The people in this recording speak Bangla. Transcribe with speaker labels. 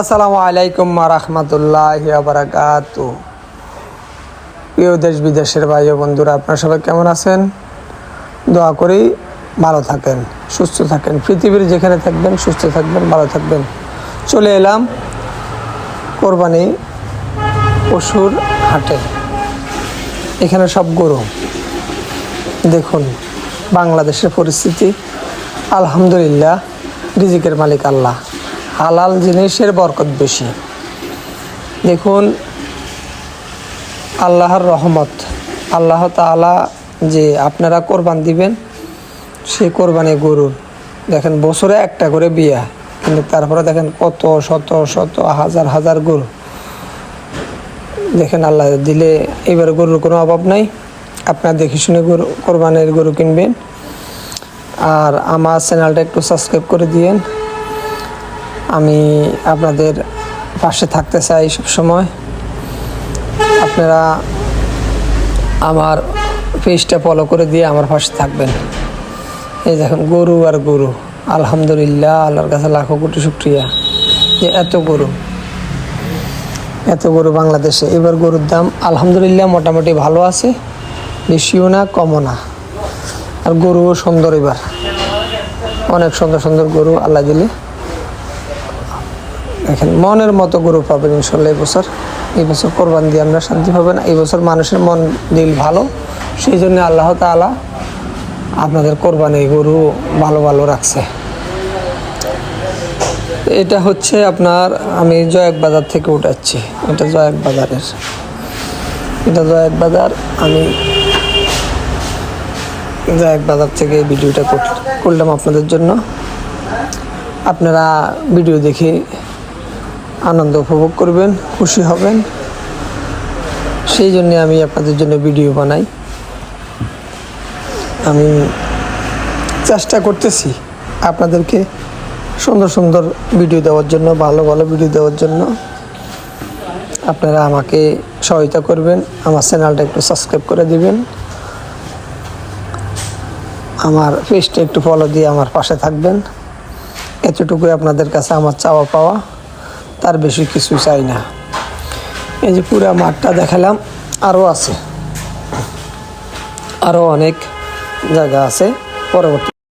Speaker 1: আসসালামু আলাইকুম রাহমাতুল্লাহি ওয়া বারাকাতুহু। প্রিয় দেশ বিদেশের ভাই ও বন্ধুরা, আপনারা সবাই কেমন আছেন? দোয়া করি ভালো থাকেন, সুস্থ থাকেন। পৃথিবীর যেখানে থাকবেন সুস্থ থাকবেন, ভালো থাকবেন। চলে এলাম কোরবানি পশুর হাটে। এখানে সব গরু। দেখুন বাংলাদেশের পরিস্থিতি, আলহামদুলিল্লাহ, রিজিকের মালিক আল্লাহ। হালাল জিনিসের বরকত বেশি। দেখুন আল্লাহর রহমত, আল্লাহ তাআলা যে আপনারা কোরবান দিবেন, সেই কোরবানি গরুর দেখেন বছরে একটা করে বিয়া, কিন্তু তারপরে দেখেন কত শত শত হাজার হাজার গরু। দেখেন আল্লাহ দিলে এবার গরুর কোনো অভাব নাই। আপনারা দেখে শুনে গরু কোরবানির গরু কিনবেন। আর আমার চ্যানেলটা একটু সাবস্ক্রাইব করে দিয়েন। আমি আপনাদের পাশে থাকতে চাই সব সময়। আপনারা আমার পেজটা ফলো করে দিয়ে আমার পাশে থাকবেন। এই দেখুন গরু আর গরু, আলহামদুলিল্লাহ, আল্লাহর কাছে লাখো কোটি শুকরিয়া যে এত গরু বাংলাদেশে। এবার গরুর দাম আলহামদুলিল্লাহ মোটামুটি ভালো আছে, বেশিও না কমও না। আর গরুও সুন্দর, এবার অনেক সুন্দর সুন্দর গরু আল্লাহ দিলে। দেখেন মনের মতো গরু পাবেন ইনশাল্লাহ। এই বছর কোরবান দিয়ে আমরা শান্তি পাবেন। এই বছর মানুষের মন দিল ভালো, সেই জন্য আল্লাহ তাআলা আপনাদের কোরবানি গরু ভালো ভালো রাখছে। এটা হচ্ছে আপনার, আমি জয়েক বাজার থেকে উঠাচ্ছি। এটা জয়েক বাজারের, এটা জয়েক বাজার। আমি জয়েক বাজার থেকে এই ভিডিওটা করলাম আপনাদের জন্য। আপনারা ভিডিও দেখে আনন্দ উপভোগ করবেন, খুশি হবেন, সেই জন্যে আমি আপনাদের জন্য ভিডিও বানাই। আমি চেষ্টা করতেছি আপনাদেরকে সুন্দর সুন্দর ভিডিও দেওয়ার জন্য, ভালো ভালো ভিডিও দেওয়ার জন্য। আপনারা আমাকে সহায়তা করবেন, আমার চ্যানেলটা একটু সাবস্ক্রাইব করে দিবেন, আমার পেজটা একটু ফলো দিয়ে আমার পাশে থাকবেন। এতটুকুই আপনাদের কাছে আমার চাওয়া পাওয়া, তার বেশি কিছু চাই না। এই যে পুরো মাঠটা দেখালাম, আরও আছে, আরও অনেক জায়গা আছে। পরবর্তী